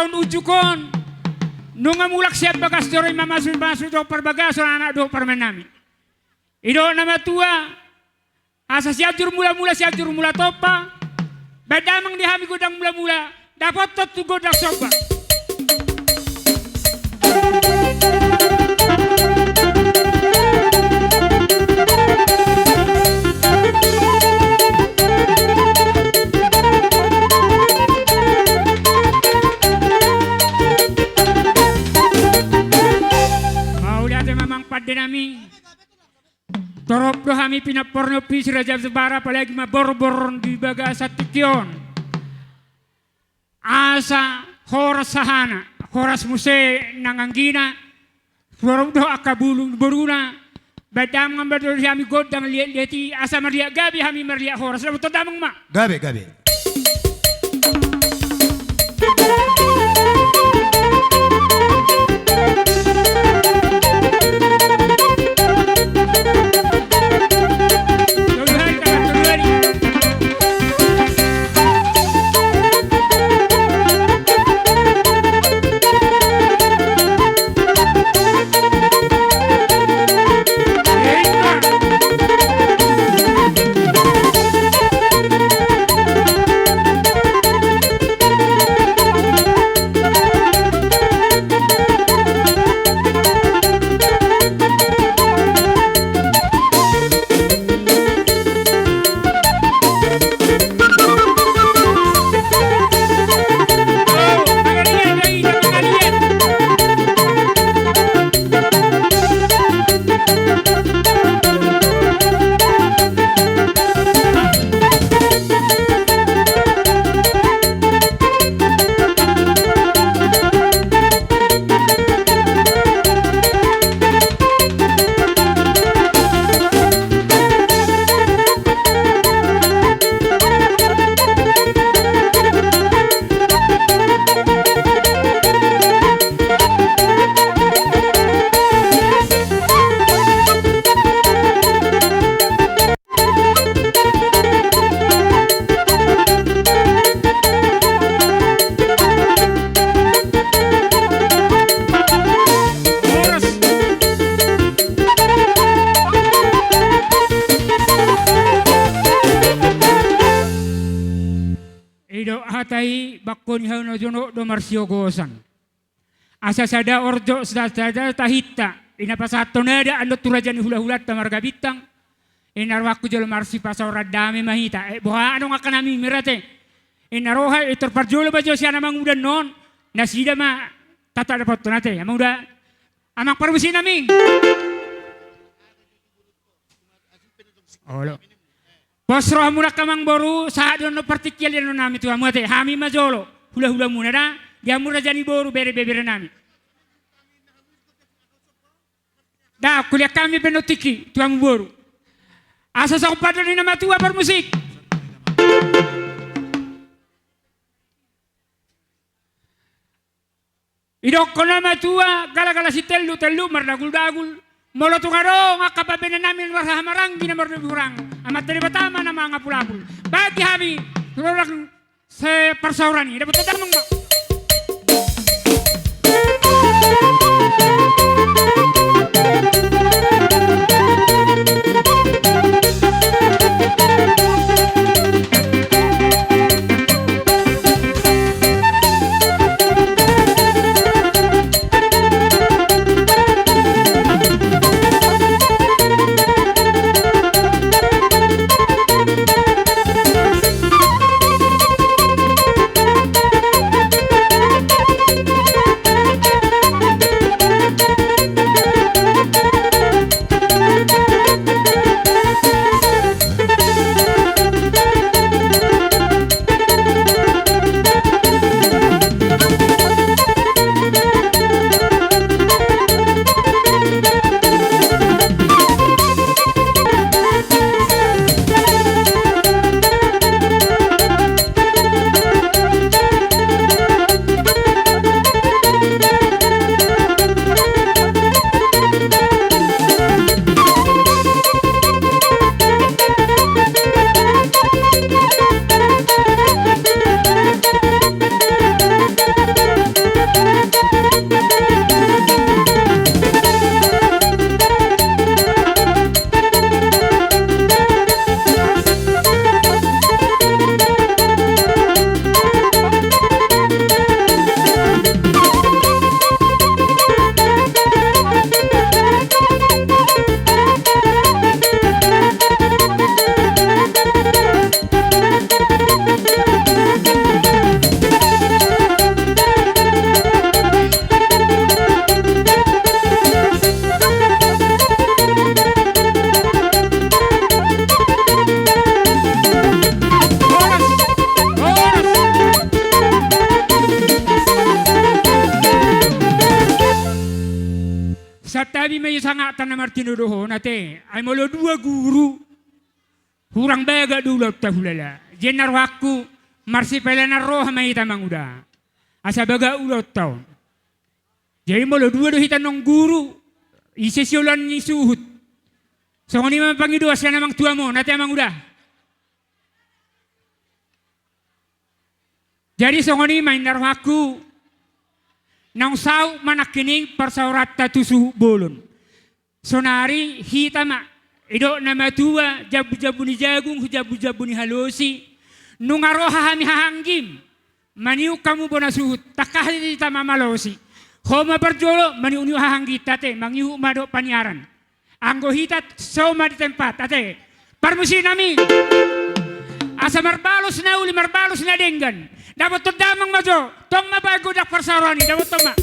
taon ujukon. Nung mulak siya bagas doroy mamasud do perbagas anak do permenami. Ido nama tua. Asa siya jur mula topa. Badamang dihami godang mula dapat tu godang soba. Nami torop do hami pinaporno pis raja sebara apalagi bor di baga satikyon asa horas sahana horas muse nanganggina torop do akabulung boruna badam ngambar do hami godang lieti asa maria gabi hami maria horas do damang ma gabe hatai bakun hau jono do marsio gosan. Asa sada orjo sada tahita. Ina pasato nada ando turajani hula-hula tamarga bitang. Ina waku jol marsi pasora dame mahita. Boha ano nga kanami mirate. Ina roha itorparjolo bajo siya namang udan non. Nasida ma tata dapat nate. Amang udah amang permisi nami. Olo. Posroh muna kamang boru saat dono partikel yang nami tu amate hami majolo hula muna da dia mura jani boru bere nami. Da kuliah kami penotiki tu amu boru. Asa sa kupada ni nama tua bermusik. Idok ko nama tua gala si telu mardagul. Molo tungaro ngakapabena namin warhamarang ginamar kurang amat dari pertama nama ngapulapul bagi hami turun se persaurani dapat tetap mengmak. labi may sangatan na martinudoho nate. Ay molo dua guru. Hurang baga dulot tahulala. Jenar wakku marsipela na roh may tamang uda. Asa baga ulot taon. Jadi molo dua dohitan ng guru. Isesyolan ni suhut. So ngani mapangidua siya namang tua mo nate amang uda. Jadi so ngani may narwaku nang sau manakining persaurat tatusu bolon. Sonari hitama ido na matua jabu-jabu ni jagung jabu-jabu ni halosi nungaroha hami hahanggim maniu kamu bona suhut takah hitama malosi. Homa berjolo maniu hahanggi tate mangiu mado paniaran. Anggo hitat soma di tempat ate. Permusi nami. Asa marbalos na uli marbalos na denggan. Dapat terdamang majo. Tong mabago dak persarani dapat toma.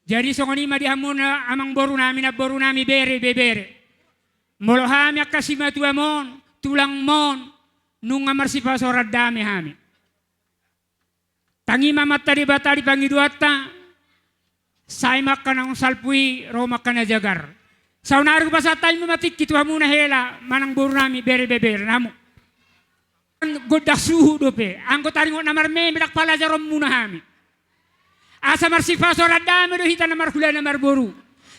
Jadi songoni madi hamuna amang boru nami bere bebere. Molo hami akasima tua mon, tulang mon, nunga marsipa sorat dame hami. Tangi mamat tadi batari pangi duata, say makanang salpui, ro makana jagar. Saunaru pasatay mamatik kitu hamuna hela, manang boru nami bere bebere namu. Godak suhu dope, angko taringo namar me midak palajarom muna hami. Asa marsipa sorat dame do hita namar hula namar boru.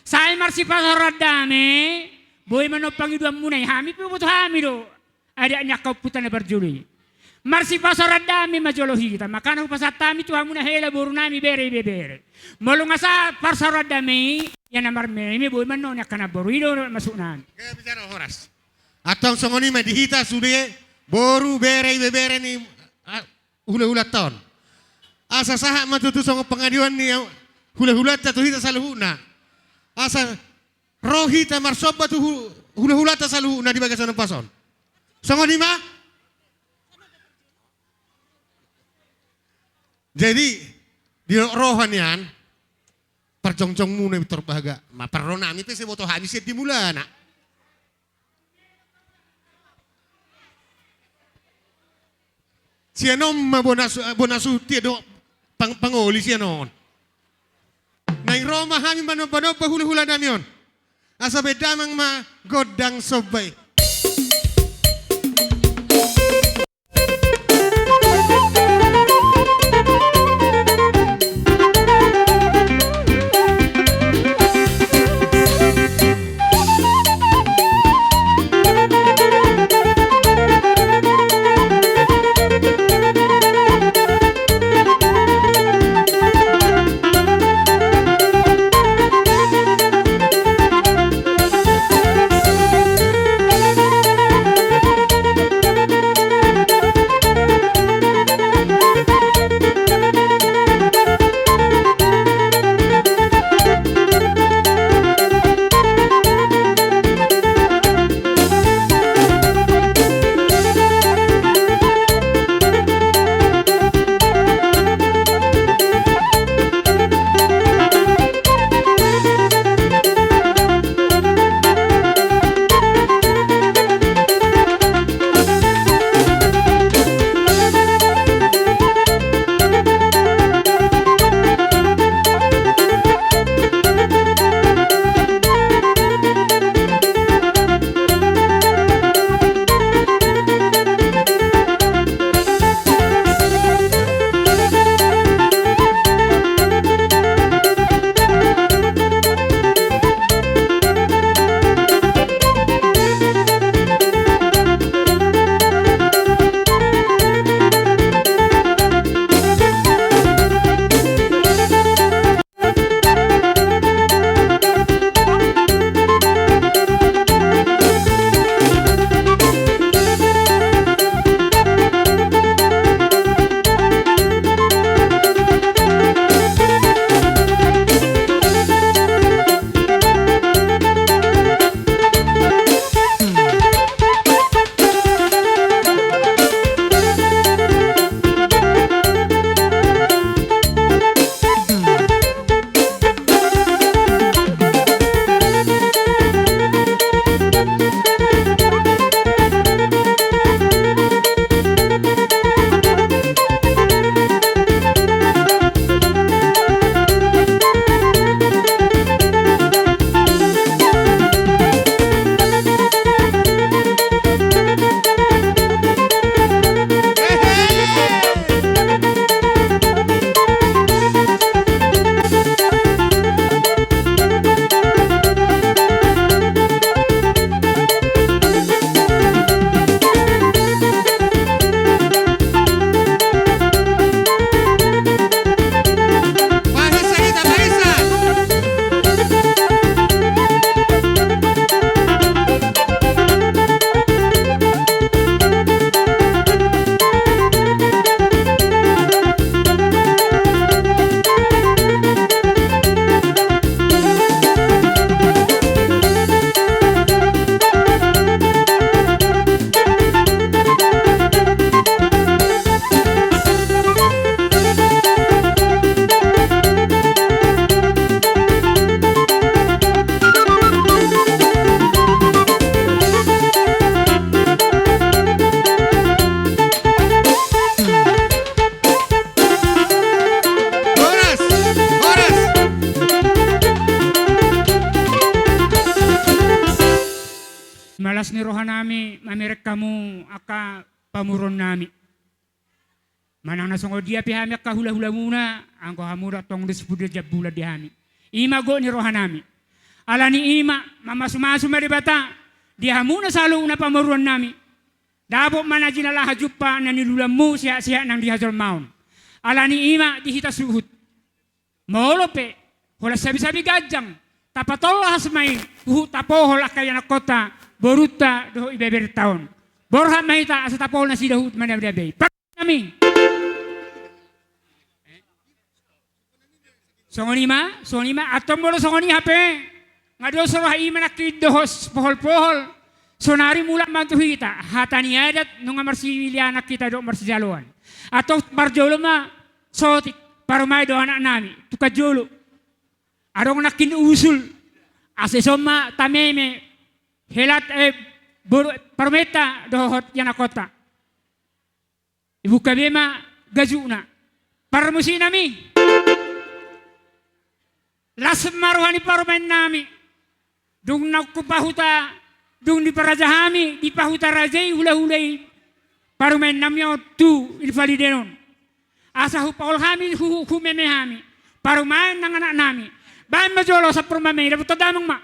Say marsipa sorat dame, boy mano pangiduan munay hami puputo hami do. Ada nyakau putan na berjuli. Marsipa sorat dame majolo hita. Makana upasatami tu hamuna hela boru nami bere bebere. Molong asa par sorat dame, yan namar me boy mano nyakana boru ido masuk nami. Kaya bicara horas. Atau songoni ma dihita sude boru bere bebere ni hula-hula tahun. Asa saha matutu songo pengadilan ni hula-hula tatu hita saluhuna. Asa rohita marsoba tu hula-hula ta saluhuna di bagasan pason. Songo di ma? Jadi di rohan yan percongcong muna terbaga. Ma perrona mi pese boto hani set di mulana. Sianom ma bonasu tiedo pangoli siya noon. Nay Roma hami mano-mano pahula-hula namion. Asa bedamang magodang sobay. Balas ni rohanami, mamirek kamu aka pamuron nami. Manang nasongod dia pihami aka hula-hula muna, angko hamura tong dispudir jabula dihami. Ima go ni rohanami. Ala ni ima, mamasu-masu maribata, dia muna salo una pamuron nami. Dabo mana jinala hajupa na nilulamu siya nang dihazol maun. Ala ni ima dihita suhut. Molope, hola sabi-sabi gajang, tapatolo hasmay, tapohol akaya na kota, boruta do ibeber taon. Borha mahita asa tapol na si dahut manabdabay. Pak nami. Songonima, atom mo songoni hape. Ngado soroha ima nakidohos pohol-pohol. Sonari mula mantuhita, hatani adat nung marsiwilianak kita do marsijaluan. Atau marjolo ma sotik parumay do anak nami, tukajolo. Arong nakin usul, asesoma tameme, helat parmeta dohot yanakota. Ibu kabema gazuna, parmusi nami. Las maruhani parumay nami, dung nakupahuta, dung di parajahami, di pahuta rajai hula-hulai, parumay namyo tu ilvalidenon. Asa hupaul hami humemehami, parumay nang anak nami. Bahan majolo sa permamay, dapat tadamang ma.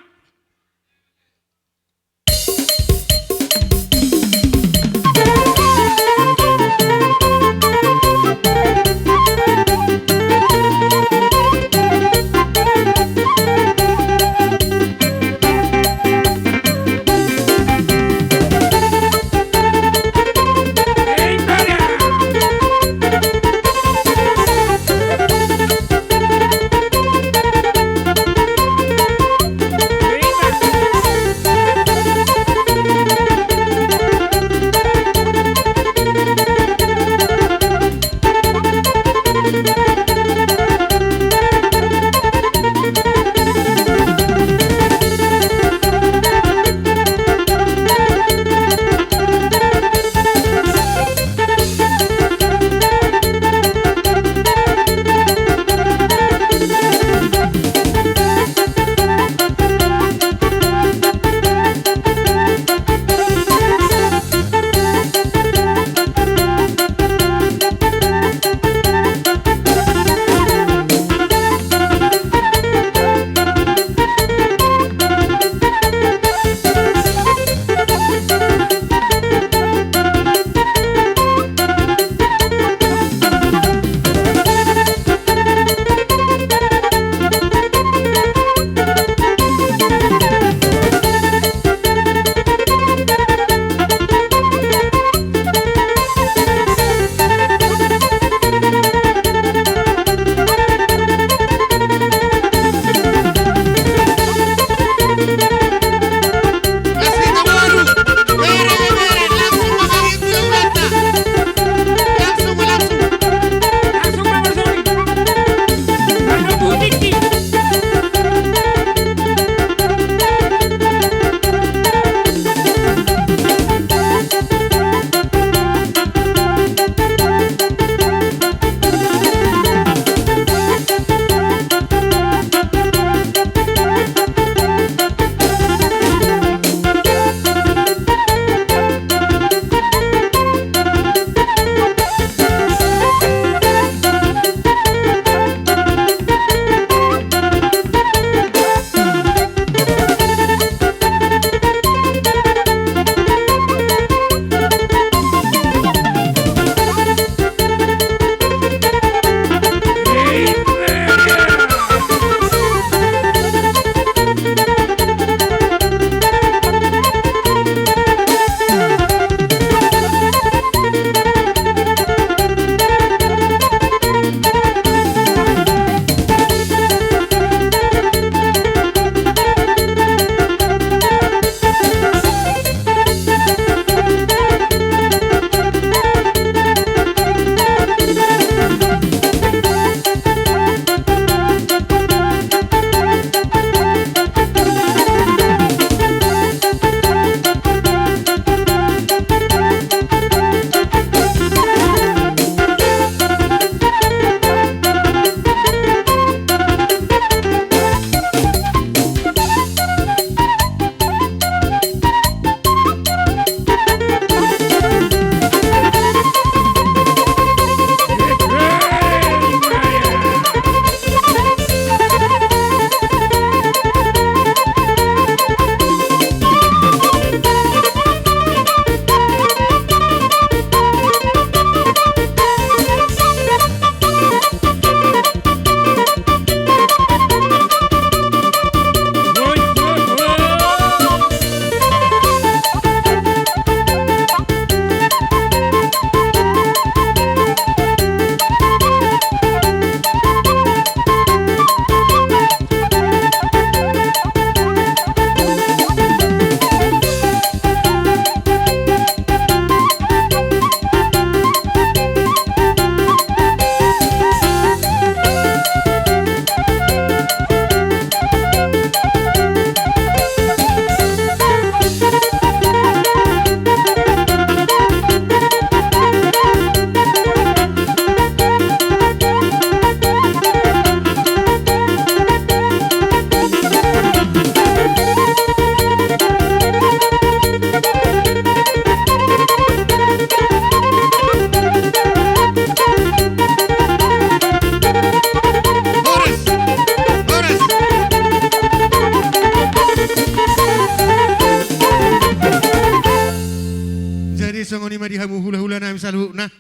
songoni ma dihamu hula-hula nami saluna.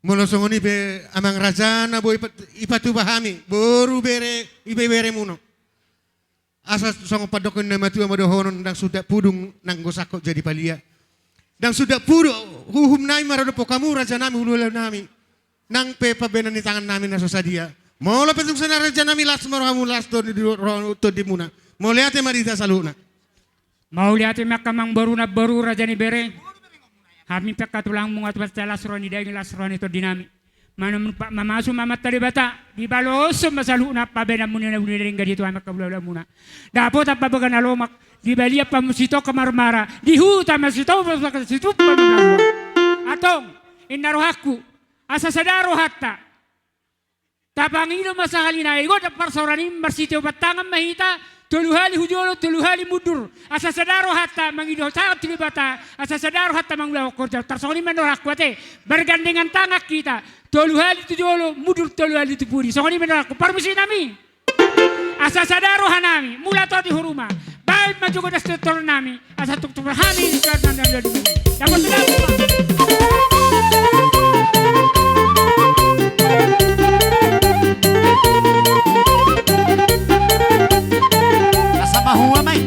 Molo songoni be amang rajana boy ipatu bahami boru bere ibe bere muno. Asa songo padokon na matu amadohonon dang sudah pudung nang gosako jadi palia. Dang sudah pudu huhum nami marado pokamu raja nami hula nami. Nang pe pabenan di tangan nami na sosadia. Molo petung sana raja nami las marahamu las to di muna. Molo ate marita saluna. Mau lihat makamang baru na baru raja ni bere. Kami pekatulang mungat basta lasroni dahil lasroni to dinami. Manum mamasu mamat tadi bata di baloso masalu na pabena muna na muna ring gadito amak kabula muna. Dapat apa bagan alomak di balia pamusito kamarmara di huta masito masito pabula. Atong inarohaku asa sadaro hatta. Tapangino masahalina igo da parsoranim marsito batangan mahita. Tuluhali hujolo, tuluhali mudur. Asa sadaro hatta mangido saat tilibata. Asa sadaro hatta mangulaw korja. Tarsoni menorak kuate. Bergandengan tangak kita. Tuluhali tujolo, mudur tuluhali tupuri. Songoni menorak ku. Permisi nami. Asa sadaro hanami. Mula to di huruma. Baik maju ko das tutor nami. Asa tuktur hani di karna nami. Dapat sedang. Mahuwa may.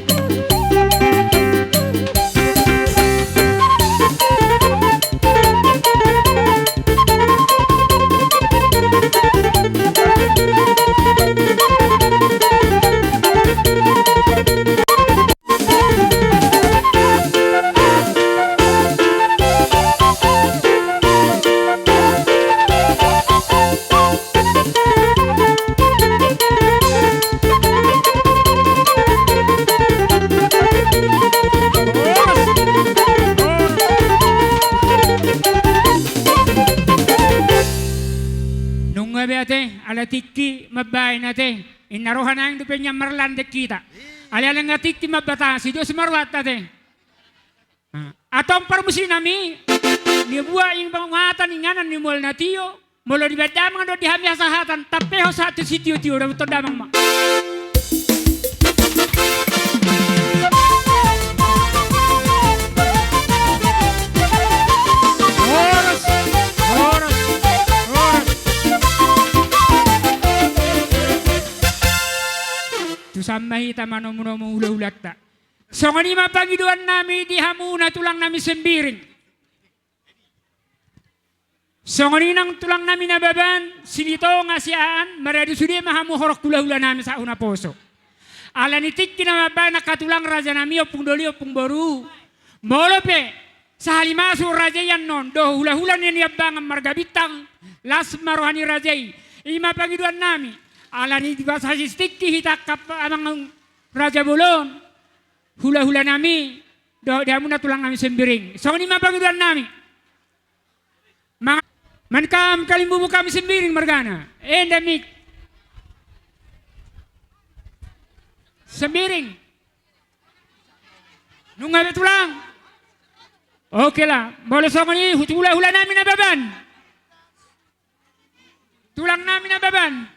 Ala tiki mabay nate inarohan ang dupenya marlande kita ala lang tiki mabata si Dios marwat nate atong permusi nami ni buah ing pangungatan inganan ni mol natio molo di badamang do di hamya sahatan tapeho satu sitio tio do damang ma Sampai kita manomuno hula-hulat tak. Songoni mapangiduan nami di hamuna tulang nami sembiring. Songoni nang tulang nami nababan sinito ngasiaan maradu sudi mahamu horok hula-hula nami sa una poso. Ala nitik kinamaban nakatulang raja nami opung doli opung boru. Molope sa halimasu raja yan non do hula-hula ni abang margabitang las marohani rajai. Ima pangiduan nami. Ala ni bahasa sistik kita kap amang raja bolon hula-hula nami do diamuna tulang nami sembiring songoni mapangiduan nami mankam kalimbumu kami sembiring margana endemik sembiring nungabe tulang oke lah boleh songoni hula-hula nami nababan tulang nami nababan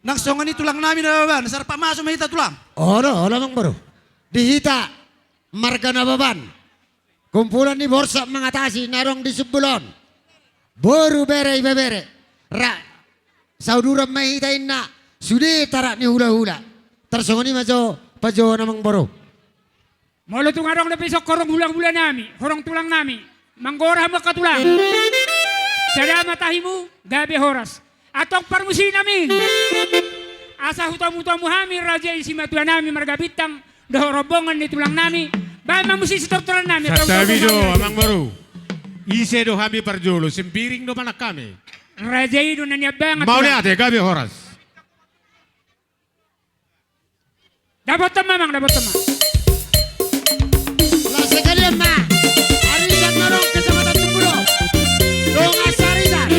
Nang songan itu tulang namin na baban, sarap masuk mahita tulang. Ono mang bro. Dihita marga na baban. Kumpulan ni Borsa mengatasi narong di sebulon. Boru bere bebere. Ra sauduram mahita inna. Sudi tarak ni hula-hula. Tersongoni majo pajo namang bro. Molo tu ngarong na pisok korong hula-hula nami, horong tulang nami. Manggora mo katulang. Sada matahimu gabi horas. Atong permusi namin. Asa hutamu-tamu hami raja isi matua nami marga bitang doh robongan di tulang nami. Ba mamusi setortoran nami. Sabi do amang baru. Ise do hami parjolo sempiring do manak kami. Raja itu nanya banget. Mau lihat ya gabi horas. Dapat teman, dapat teman. Lah sekalian ma. Arisan narong kecamatan Sumbulo. Dong asarisan.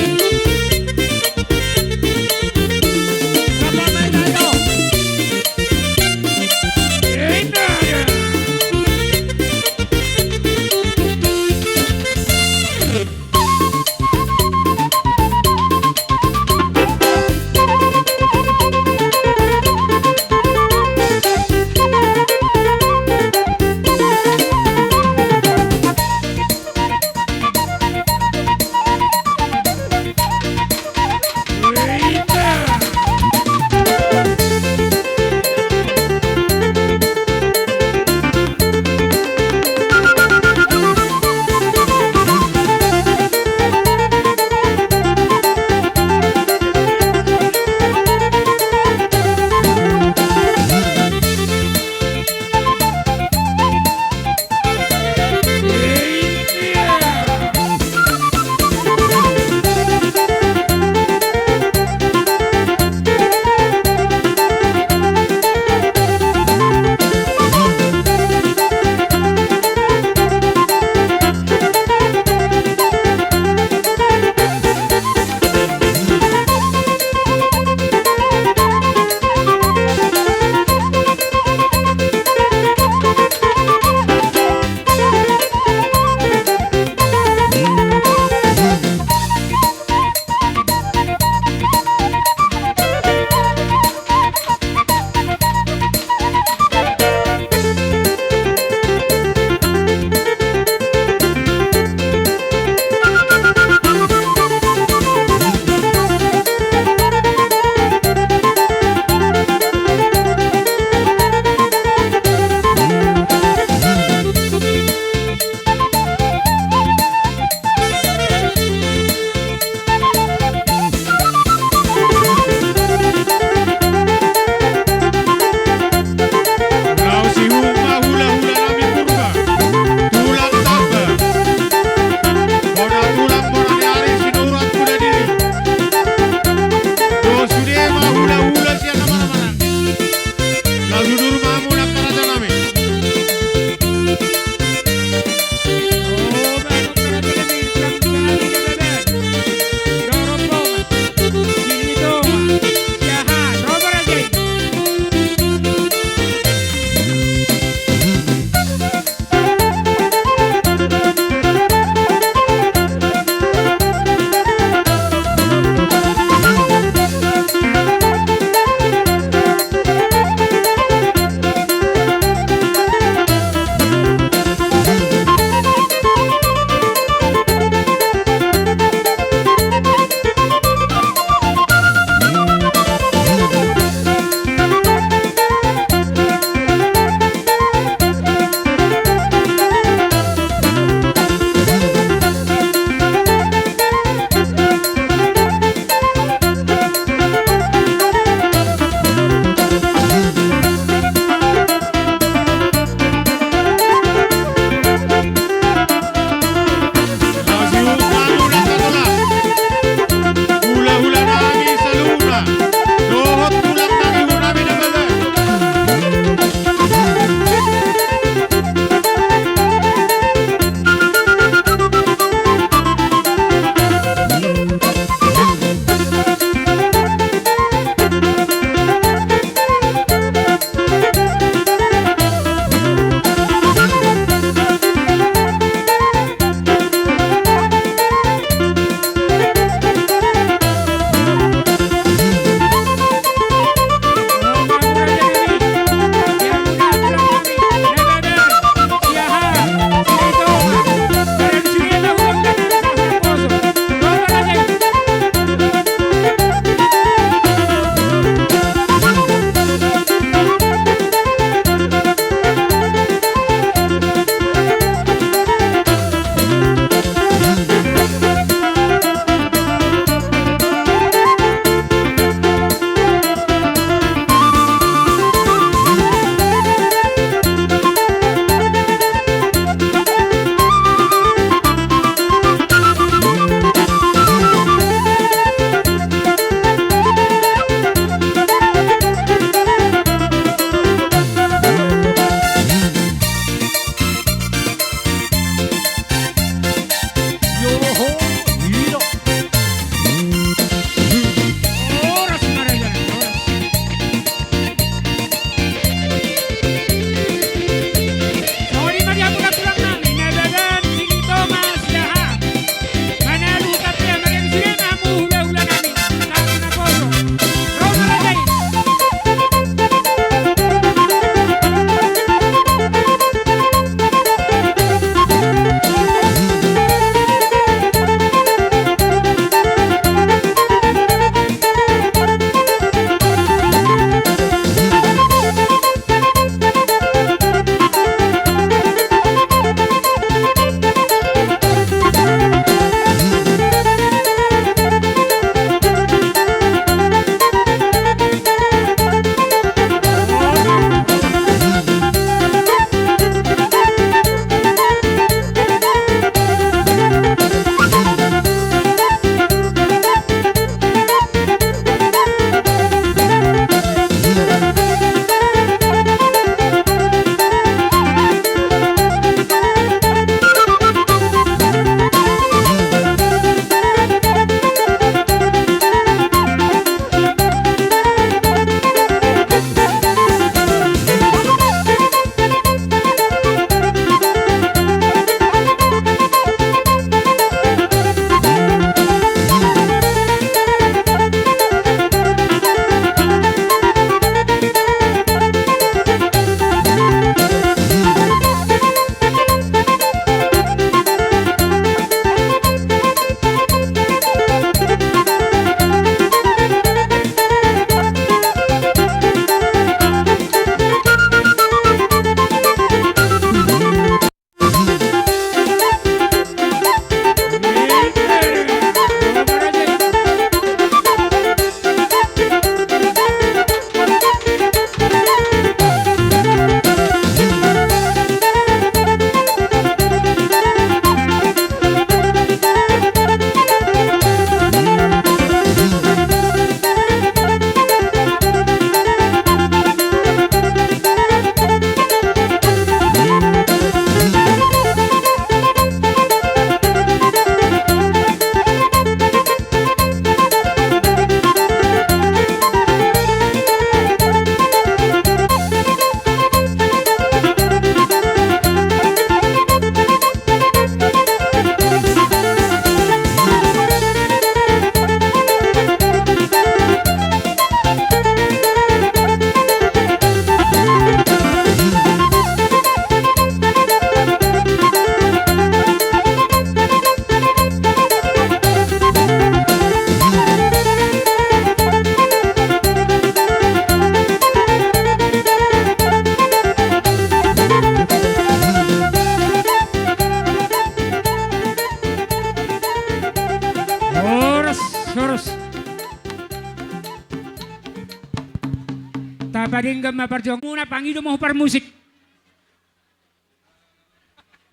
Tapadin ka maparjong muna pangido mo musik.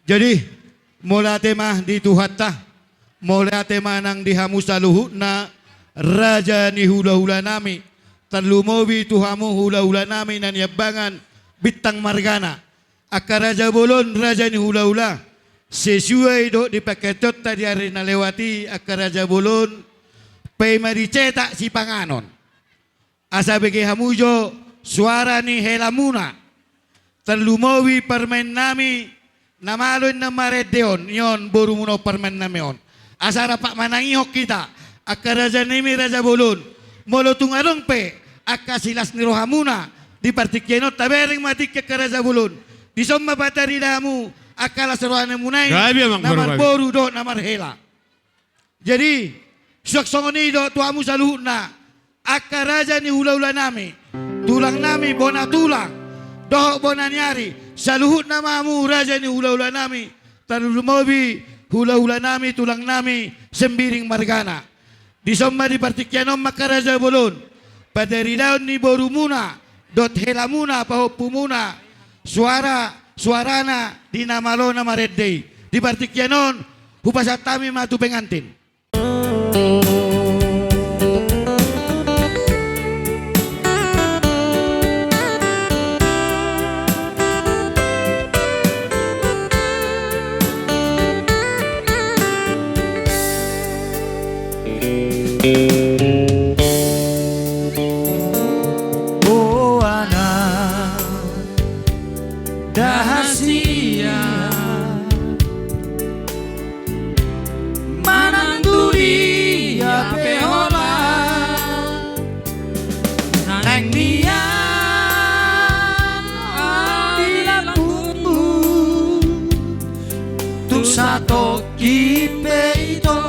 Jadi mula tema di Tuhatta, mula tema nang dihamu saluhut na raja ni hula-hula nami, terlumobi tuhamu hula-hula nami nan yabangan bitang margana, akar raja bolon raja ni hula-hula, sesuai do di paketot tadi hari na lewati akar raja bolon, pay maricetak si panganon, asa bagi hamujo suara ni helamuna, terlumobi permen nami, namalon na maredeon, yon buru muno permen namion. Asara pak manangihok kita, akka raja nimi raja bolon, molo tungarong pe, akka silas ni rohamuna, di partikeno tabering matik ke raja bolon. Di somma batari damu, akka las rohane munai, namar boru do namar hela. Jadi, suak songoni do tuamu saluhna, akka raja ni hula-hula nami, tulang nami bona tulang. Dohok bona nyari, saluhut namamu raja ni hula-hula nami, tarulumobi hula-hula nami, tulang nami, sembiring margana. Di somma di partikyanom maka raja bolon, pada ridaun ni borumuna, dot helamuna, pahopumuna, suarana, di namalo na mareddey. Di partikyanon, hupasatami matu pengantin. Oh anak dahasia mananduri ya pehola nang nian adilamu tung sato kipe ito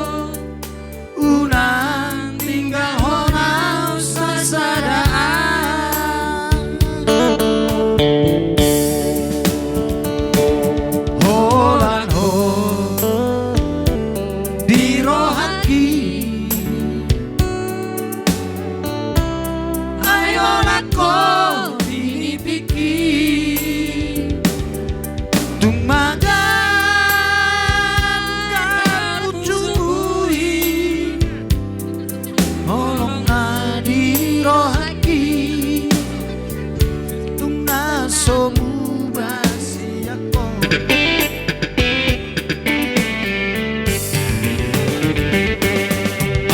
unang tinggal honau sasadaan holan ho di rohaki ayolah ko pinipiki tumagan kapucui holong na di rohaki tung naso mubasi ako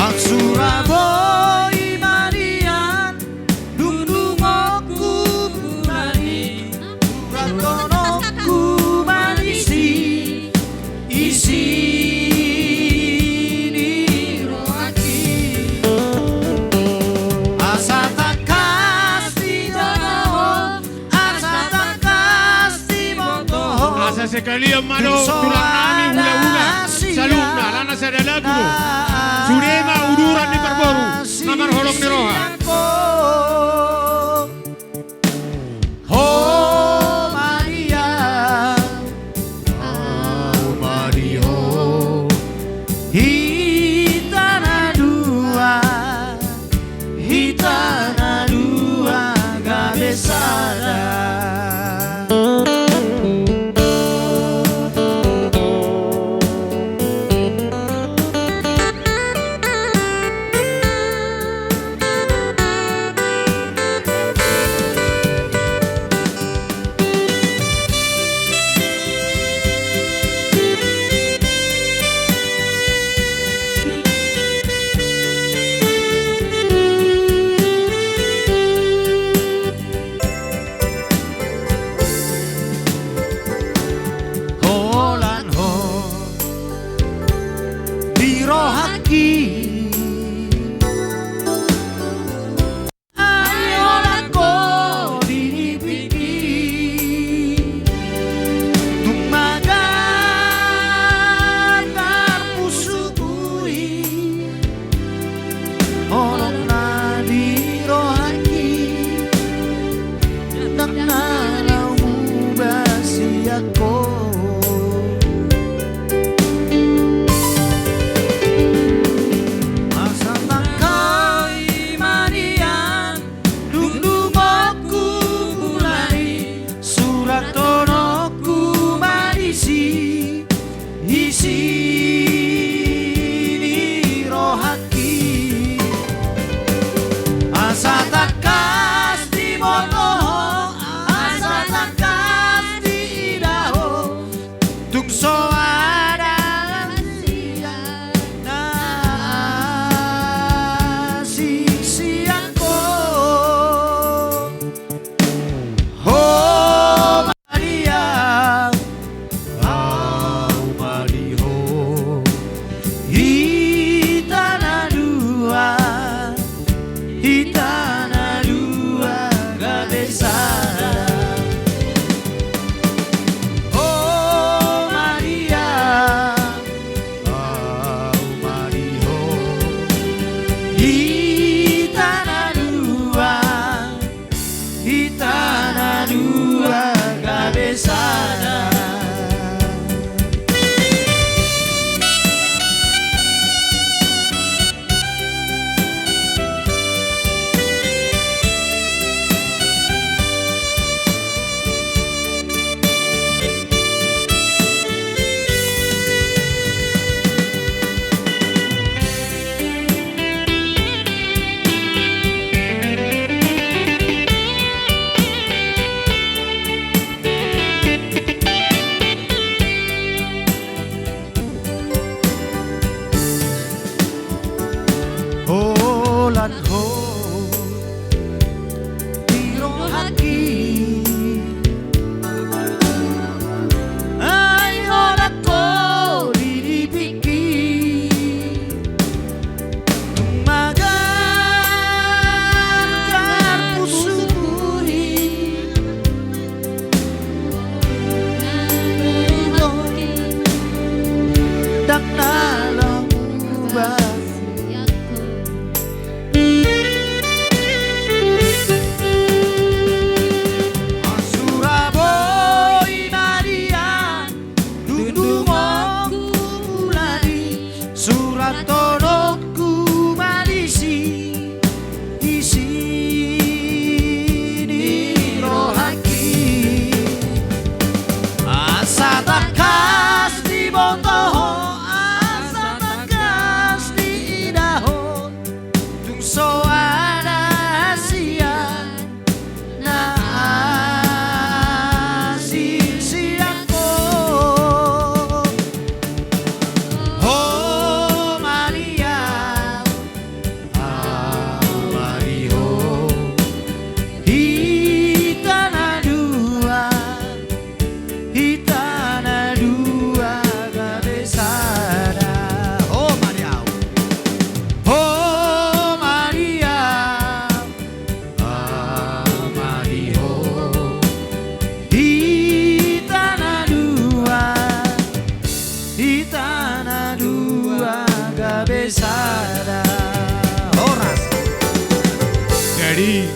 ang Suraboy Marian dundungokku kumani ratonokku manisi isi di rohaki asa takas di toho asa takas di motoho Asa sekali ang mano, tulang nami hula-hula, saluna, lana sa dalagulo. Surema uduran ni Parboru, namar holok ni Roha. Oh Maria, oh Mario, hitana dua gabesada.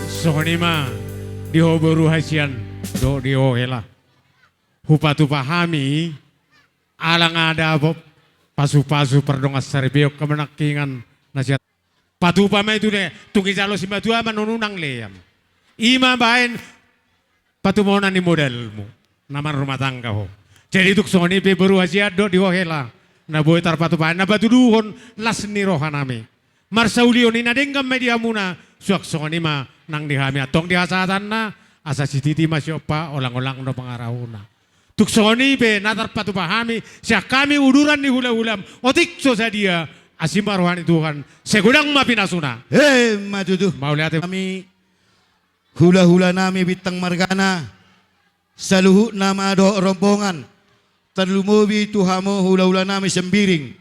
sonima dihoboru hasian do diohela. Hupatu pahami alang ada apa pasu-pasu perdongas saribio kemenakingan nasihat. Patu pama itu deh tungi jalo si batua manununang leyam. Ima bain patu monan ni modelmu nama rumah tangga ho. Jadi tuk soni pe baru hasiat do diohela. Na boy tar patu pahan na batu duhon las ni rohanami. Marsaulio ni nadenggam media muna suak soni ma nang dihami atong dihasatan na asa si titi masyopa olang-olang no pangarauna. Tuk soni be natar patu pahami siya kami uduran ni hula-hulam otik so sa dia asimba rohani Tuhan segudang mapinasuna. Matutu. Mau lihat Kami hula-hula nami bitang margana sa luhu nama do rombongan terlumubi tuhamo hula-hula nami sembiring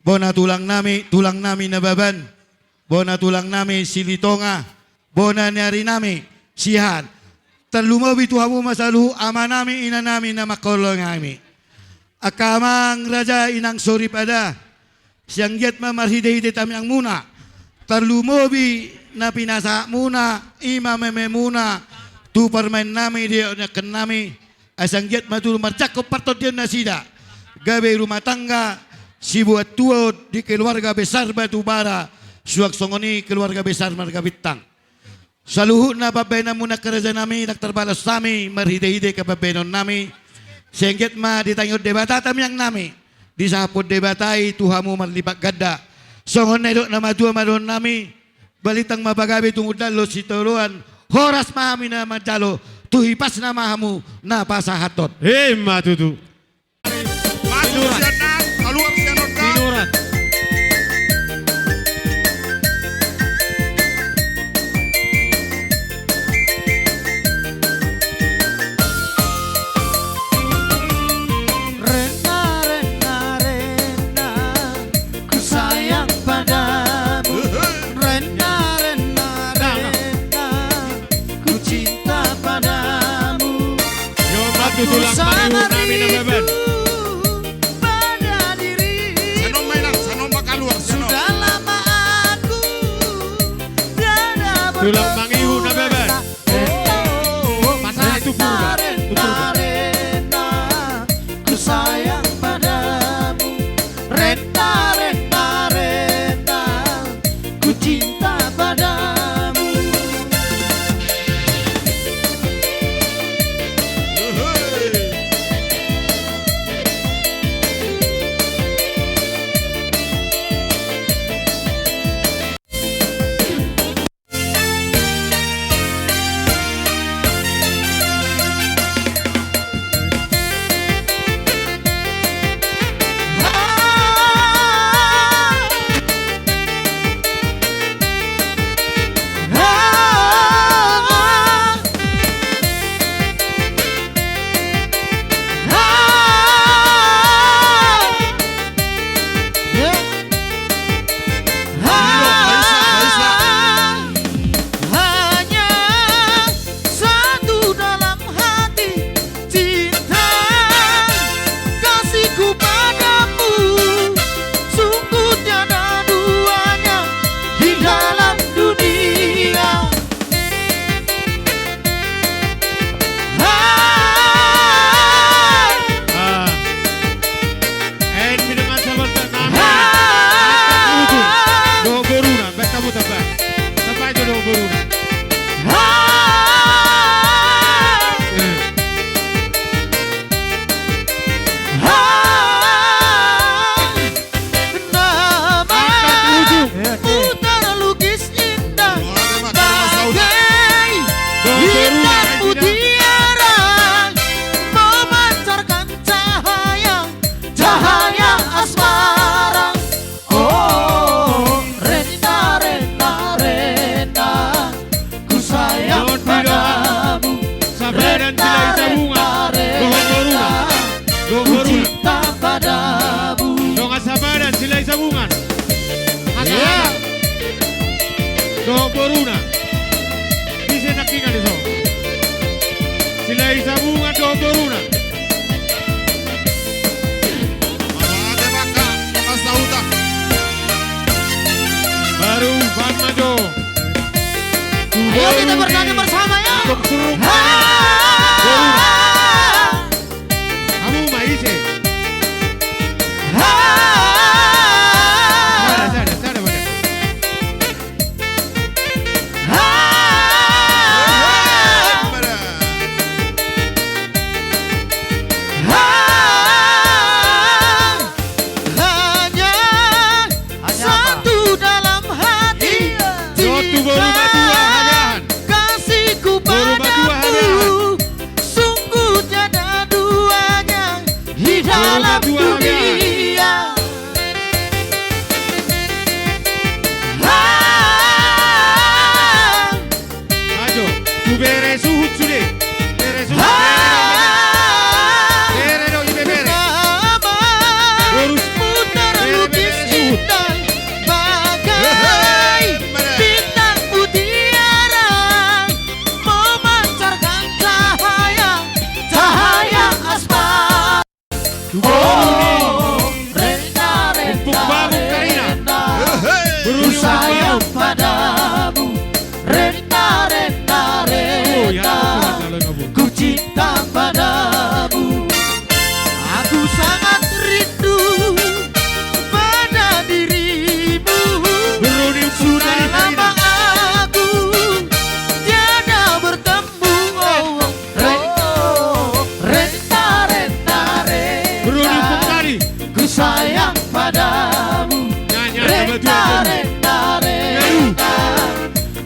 bona tulang nami nababan bona tulang nami silitonga bona nyari nami sihat terlumubi tuhamo masaluhu ama nami ina nami na makolong nami akamang raja inang sori pada siyang yat mamarhide-hide tami ang muna terlumubi na pinasa muna ima meme muna tu permain nami dia ken nami asang jet matul marcakop partot dia nasida gawe rumah tangga si buat tua di keluarga besar batu bara suak songoni keluarga besar marga bintang saluhu na babena muna kerja nami dak terbalas nami marhide-hide ke babenon nami sengget ma ditangyo debata tam yang nami disaput debatai tuhamu marlipak gadda songon nedok nama tua madon nami balitang mabagabe tungod dalo si tuluan horas mahami na madalo tuhipas na mahamu na pasahatot. matutu. Maju sianan, keluar sianan kau. Minurat. Rena, rena, rena, ku sayang padamu. Rena, rena, rena, ku cinta padamu. Yo matu tulang pariu nami na beban. Pada diri Sanom mainan, sanom keluar sanom. sudah lama aku tiada Tulang mangiu na beban. Oh, Masalah itu purba. Itu purba. Rena, ku sayang padamu. Rena, rena, rena, ku cinta padamu. Hanya satu dalam hati cinta kasihku padamu, sungguh tiada duanya di dalam dunia. En minangan sabar tak nami. Utu. Do boruna, bet kamu tabak. Tabak aja do boruna. Terlukis indah Bagai bintang mutiara memancarkan cahaya asmara. Oh, Rena, rena, rena, ku sayang Jangan padamu. Sabar dan silai sabungan. Do boruna. Do Ku boruna. cinta padamu. Dong sabar dan silai sabungan. Yeah. Do boruna. Bisa nakingan iso. Silai sabungan do boruna. Malade baka, masa utang. Baru Van Majo. Tubo Ayo kita bernyanyi bersama ya. Untuk suruh kamu maise. Sada. Hanya satu dalam hati. Suatu baru madua hadahan. Kasihku Baru madua padamu sungguh tiada duanya di dalam madua dunia. Ajo, tu bere suhut sude. Bere suhut. Bere do ibe bere. Urus. Muter Bere, lukis bere, suhut. indah bagai bintang mutiara memancarkan cahaya asmara. Oh, rena Empuk baru Karina. ku sayang padamu, rena Oh ya, ku cinta padamu. Aku sangat rindu pada dirimu. Beruni Sudah dari lama Karina. aku tiada bertemu. Renta, Beruni pengkari. ku sayang padamu. Nyanyi Renta,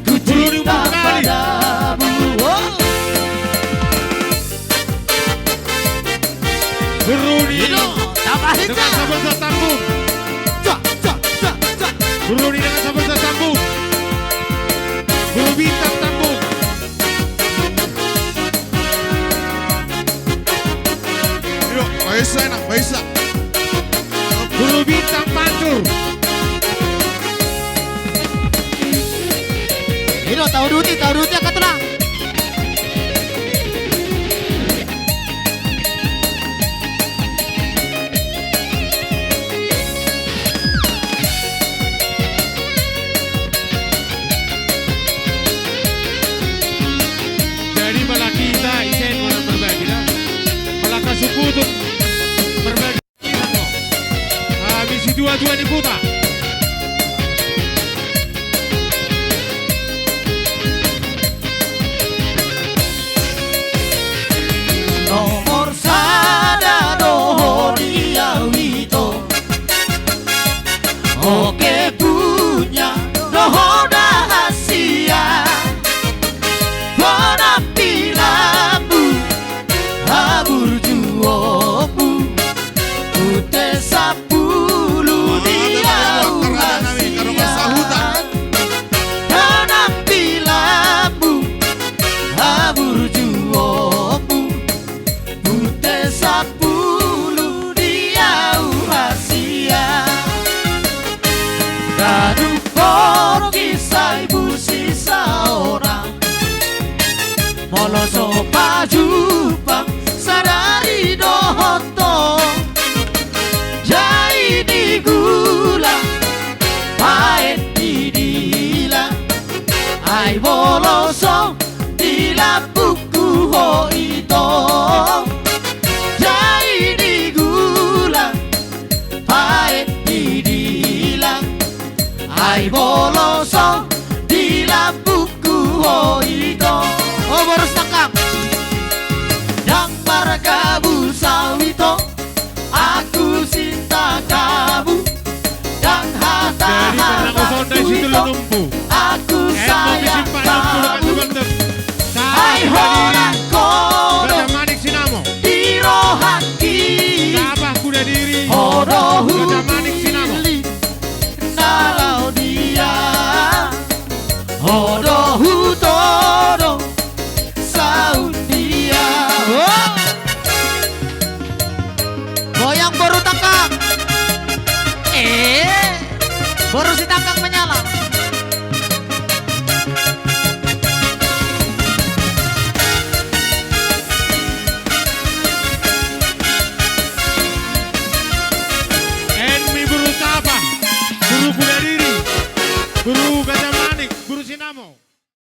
ku cinta Beruni padamu. Oh. Beruni Tambah dengan sahabat tambung. Beruni dengan sahabat tambung. Buru bintang tambung. Yuk, baisa enak, baisa. Buru bintang pantur. Ini tahu duti akan tenang. Jadi malah kita isen orang berbagi dah. Malah kasuku untuk berbagi. Habis dua-dua di putar. Nomor sada dohoria wito. Oke punya dohoda hasia. Penampilanmu habur juomu. Ute sapulu dia uhasian. Penampilanmu habur juomu. Ute sapulu dia uhasian. Dadu poro kisah ibu sisa orang. Molo sopa jupang sadari dohoto. Jai di gula paet di dila. Ai boloso di lampuku ho ito. Jai di gula paet di dila. Ai boloso di lampuku ho ito. Oh baru stakak. Dang margabu sawito. Aku cinta kamu. Dang Jadi karena kau hata dari situ lu hata numpu. aku sayang Disimpan kamu. tentem. Hai horan kodo Gajah manik sinamo. di rohan kiri. Tabah kuda diri. Hodohu Gajah manik sinamo. nalau dia. Hodohu todo saut dia. Oh. Goyang baru takak. Baru si takak